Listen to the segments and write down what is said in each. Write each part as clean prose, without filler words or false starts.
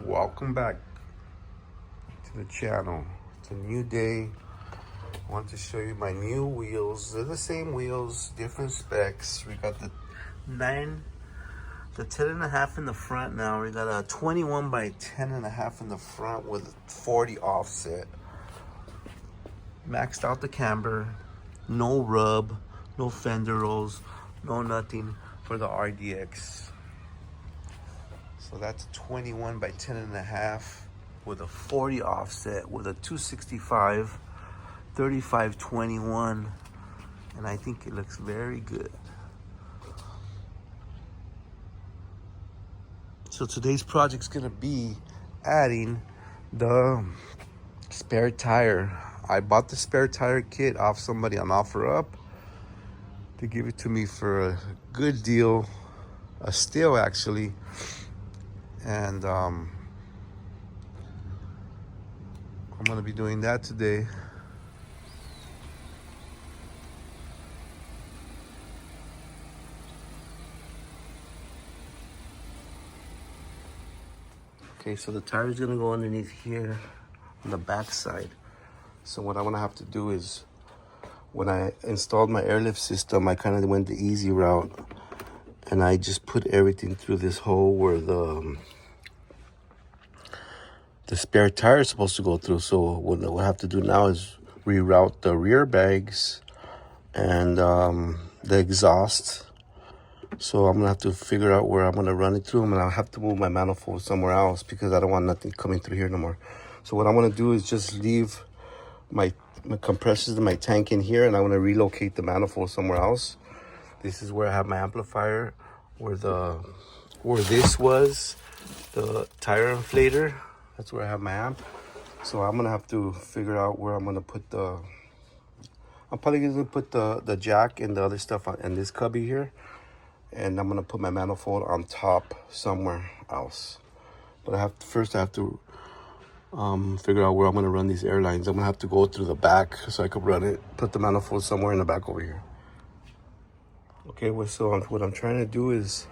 Welcome back to the channel. It's a new day. I want to show you my new wheels. They're the same wheels, different specs. We got the 10.5 in the front now. We got a 21 by 10.5 in the front with 40 offset. Maxed out the camber, no rub, no fender rolls, no nothing for the RDX. So that's 21 by 10.5 with a 40 offset with a 265, 3521, and I think it looks very good. So today's project's gonna be adding the spare tire. I bought the spare tire kit off somebody on OfferUp. They give it to me for a good deal, a steal actually. And I'm gonna be doing that today. Okay, so the tire is gonna go underneath here on the back side. So what I'm gonna have to do is, when I installed my airlift system, I kind of went the easy route, and I just put everything through this hole where the spare tire is supposed to go through. So what I have to do now is reroute the rear bags and the exhaust. So I'm gonna have to figure out where I'm gonna run it through, and I'll have to move my manifold somewhere else because I don't want nothing coming through here no more. So what I'm gonna do is just leave my compressors and my tank in here, and I'm gonna relocate the manifold somewhere else. This is where I have my amplifier, where this was the tire inflator. That's where I have my amp. So I'm gonna have to figure out where I'm gonna put I'm probably gonna put the jack and the other stuff in this cubby here. And I'm gonna put my manifold on top somewhere else. But first I have to figure out where I'm gonna run these airlines. I'm gonna have to go through the back so I could run it, put the manifold somewhere in the back over here. Okay, so what I'm trying to do is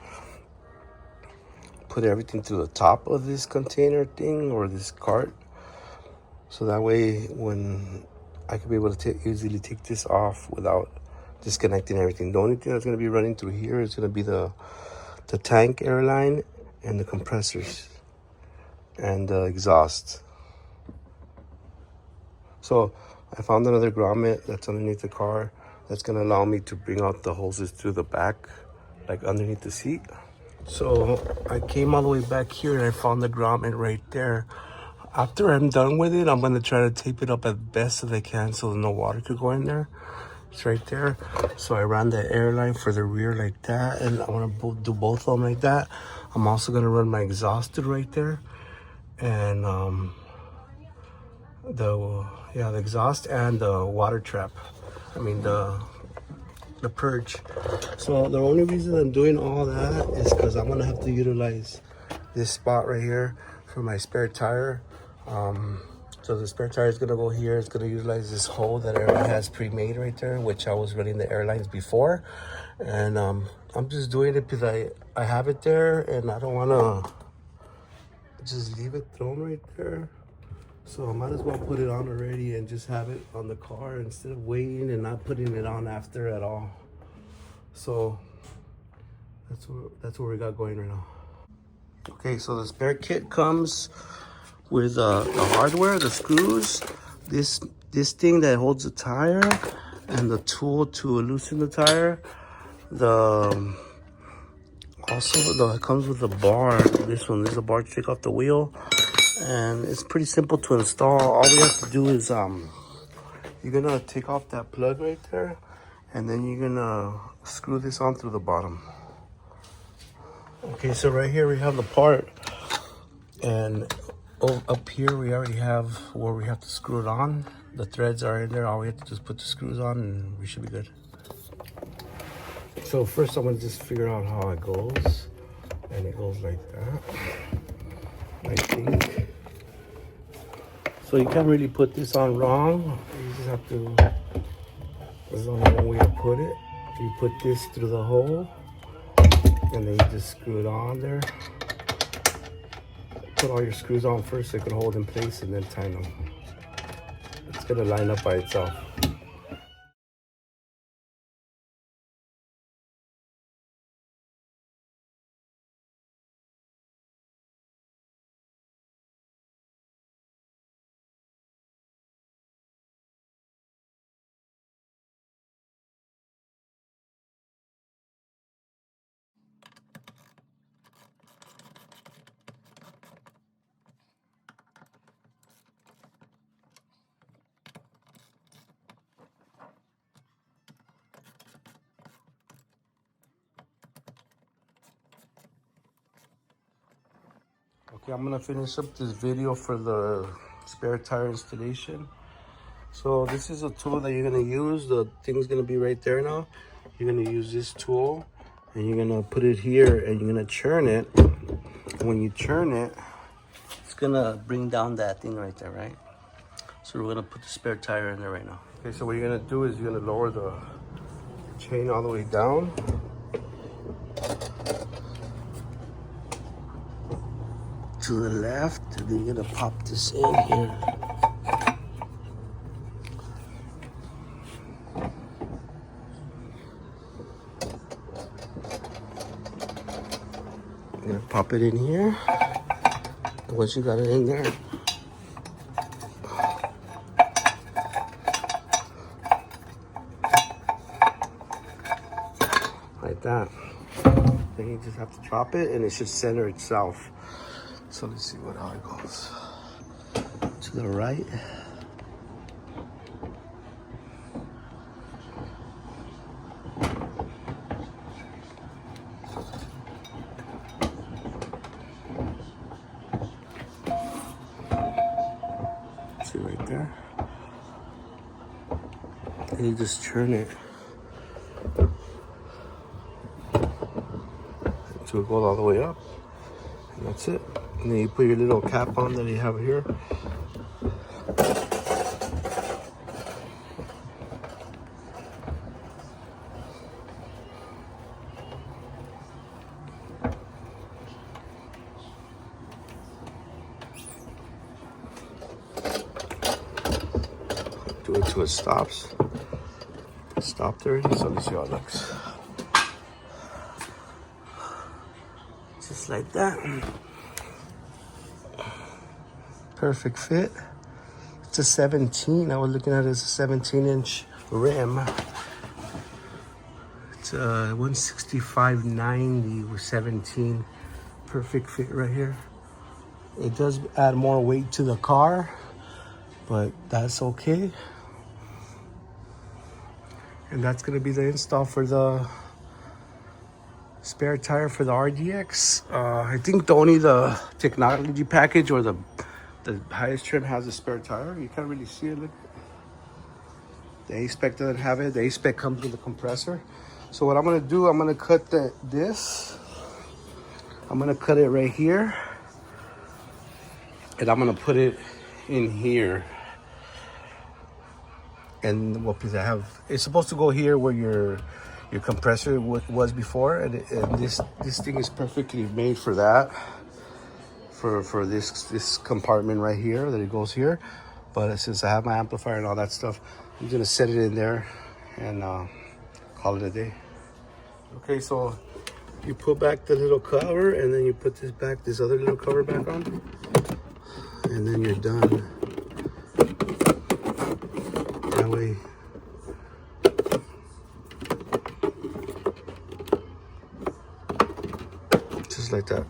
put everything to the top of this container thing or this cart, so that way when I could be able to easily take this off without disconnecting everything. The only thing that's going to be running through here is going to be the tank airline and the compressors and the exhaust. So I found another grommet that's underneath the car that's going to allow me to bring out the hoses through the back, like underneath the seat. So I came all the way back here and I found the grommet right there. After I'm done with it, I'm gonna try to tape it up as best as I can so no water could go in there. It's right there. So I ran the airline for the rear like that, and I wanna do both of them like that. I'm also gonna run my exhaust right there, and the exhaust and the water trap. I mean the purge. So the only reason I'm doing all that is because I'm gonna have to utilize this spot right here for my spare tire. So the spare tire is gonna go here. It's gonna utilize this hole that everyone has pre-made right there, which I was running the airlines before. And I'm just doing it because I have it there and I don't wanna just leave it thrown right there. So I might as well put it on already and just have it on the car instead of waiting and not putting it on after at all. So that's what we got going right now. Okay, so the spare kit comes with the hardware, the screws, this thing that holds the tire, and the tool to loosen the tire. It comes with a bar. This is a bar to take off the wheel. And it's pretty simple to install. All we have to do is you're gonna take off that plug right there, and then you're gonna screw this on through the bottom. Okay, so right here we have the part, and up here we already have where we have to screw it on. The threads are in there. All we have to do is put the screws on and we should be good. So first I'm gonna just figure out how it goes, and it goes like that, I think. So you can't really put this on wrong. You just have to, there's only one way to put it. You put this through the hole, and then you just screw it on there. put all your screws on first so it can hold in place and then tighten them. It's gonna line up by itself. Okay, I'm gonna finish up this video for the spare tire installation. So this is a tool that you're gonna use. The thing's gonna be right there now. You're gonna use this tool and you're gonna put it here and you're gonna churn it. And when you churn it, it's gonna bring down that thing right there, right? So we're gonna put the spare tire in there right now. Okay, so what you're gonna do is you're gonna lower the chain all the way down. To the left, and then you're gonna pop this in here. You're gonna pop it in here. And once you got it in there, like that. Then you just have to drop it and it should center itself. So let's see how it goes. To the right. See right there. And you just turn it until it goes all the way up. And that's it. And then you put your little cap on that you have here. Do it till it stops. It stopped already, so let's see how it looks. Just like that. Perfect fit. It's a 17. I was looking at it as a 17-inch rim. It's a 165/90 with 17. Perfect fit right here. It does add more weight to the car, but that's okay. And that's gonna be the install for the spare tire for the RDX. I think the technology package or the highest trim has a spare tire. You can't really see it. Look. The A-Spec doesn't have it. The A-Spec comes with a compressor. So what I'm gonna do, I'm gonna cut this. I'm gonna cut it right here. And I'm gonna put it in here. And what piece I have, it's supposed to go here where your compressor was before, and this thing is perfectly made for that, for this compartment right here that it goes here. But since I have my amplifier and all that stuff, I'm gonna set it in there and call it a day. Okay, so you put back the little cover and then you put this other little cover back on, and then you're done. That way. Just like that.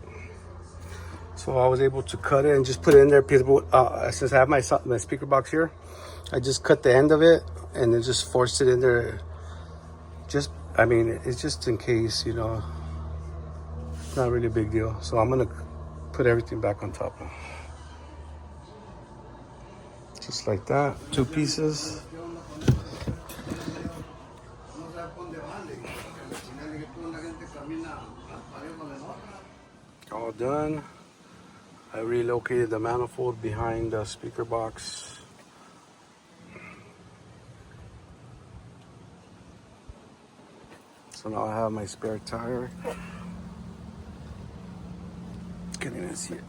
So I was able to cut it and just put it in there. Since I have my speaker box here, I just cut the end of it and then just forced it in there. It's just in case, it's not really a big deal. So I'm gonna put everything back on top. Just like that, 2 pieces. All done. I relocated the manifold behind the speaker box. So now I have my spare tire. Can't even see it.